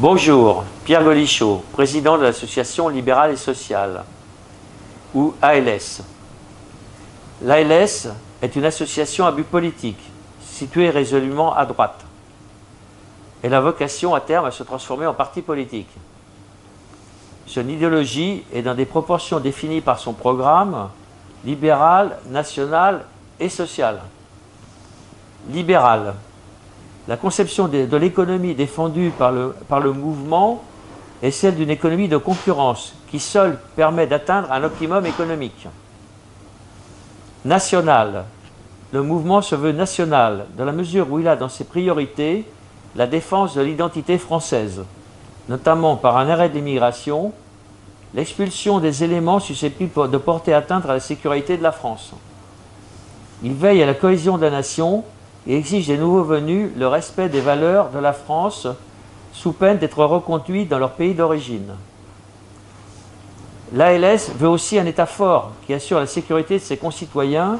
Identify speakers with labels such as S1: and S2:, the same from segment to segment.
S1: Bonjour, Pierre Gaudichaud, président de l'Association libérale et sociale, ou ALS. L'ALS est une association à but politique, située résolument à droite. Elle a vocation à terme à se transformer en parti politique. Son idéologie est dans des proportions définies par son programme libéral, national et social. Libéral. La conception de l'économie défendue par le mouvement est celle d'une économie de concurrence qui seule permet d'atteindre un optimum économique. National. Le mouvement se veut national dans la mesure où il a dans ses priorités la défense de l'identité française, notamment par un arrêt de l'immigration, l'expulsion des éléments susceptibles de porter atteinte à la sécurité de la France. Il veille à la cohésion de la nation et exige des nouveaux venus le respect des valeurs de la France sous peine d'être reconduits dans leur pays d'origine. L'ALS veut aussi un État fort qui assure la sécurité de ses concitoyens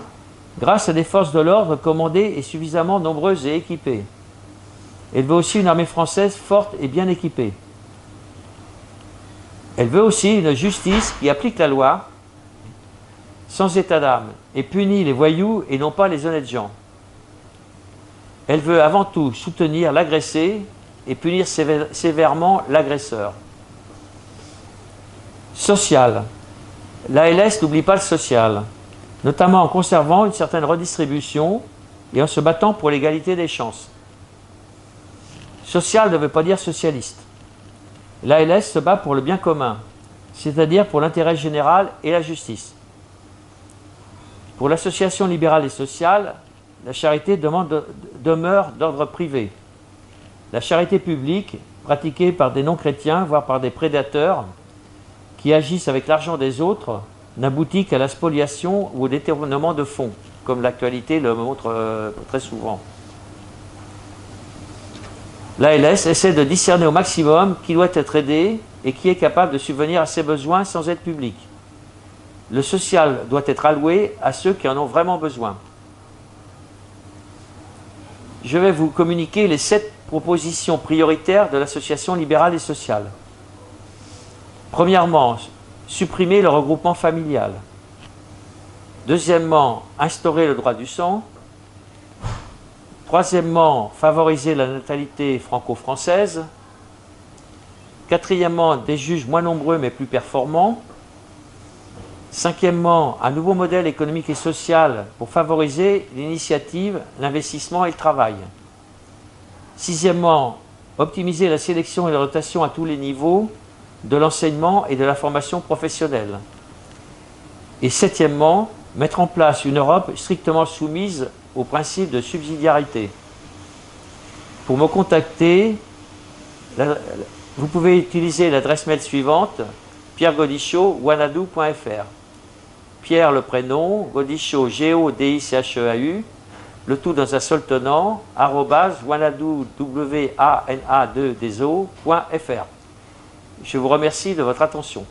S1: grâce à des forces de l'ordre commandées et suffisamment nombreuses et équipées. Elle veut aussi une armée française forte et bien équipée. Elle veut aussi une justice qui applique la loi sans état d'âme et punit les voyous et non pas les honnêtes gens. Elle veut avant tout soutenir l'agressé et punir sévèrement l'agresseur. Social. L'ALS n'oublie pas le social, notamment en conservant une certaine redistribution et en se battant pour l'égalité des chances. Social ne veut pas dire socialiste. L'ALS se bat pour le bien commun, c'est-à-dire pour l'intérêt général et la justice. Pour l'association libérale et sociale, la charité demeure d'ordre privé. La charité publique, pratiquée par des non-chrétiens, voire par des prédateurs, qui agissent avec l'argent des autres, n'aboutit qu'à la spoliation ou au détournement de fonds, comme l'actualité le montre très souvent. L'ALS essaie de discerner au maximum qui doit être aidé et qui est capable de subvenir à ses besoins sans aide publique. Le social doit être alloué à ceux qui en ont vraiment besoin. Je vais vous communiquer les 7 propositions prioritaires de l'association libérale et sociale. Premièrement, supprimer le regroupement familial. Deuxièmement, instaurer le droit du sang. Troisièmement, favoriser la natalité franco-française. Quatrièmement, des juges moins nombreux mais plus performants. Cinquièmement, un nouveau modèle économique et social pour favoriser l'initiative, l'investissement et le travail. Sixièmement, optimiser la sélection et la rotation à tous les niveaux de l'enseignement et de la formation professionnelle. Et septièmement, mettre en place une Europe strictement soumise au principe de subsidiarité. Pour me contacter, vous pouvez utiliser l'adresse mail suivante, pierregaudichaud@wanadoo.fr. Pierre le prénom, Gaudichaud, G-O-D-I-C-H-E-A-U, le tout dans un seul tenant, @wanadoo.fr. Je vous remercie de votre attention.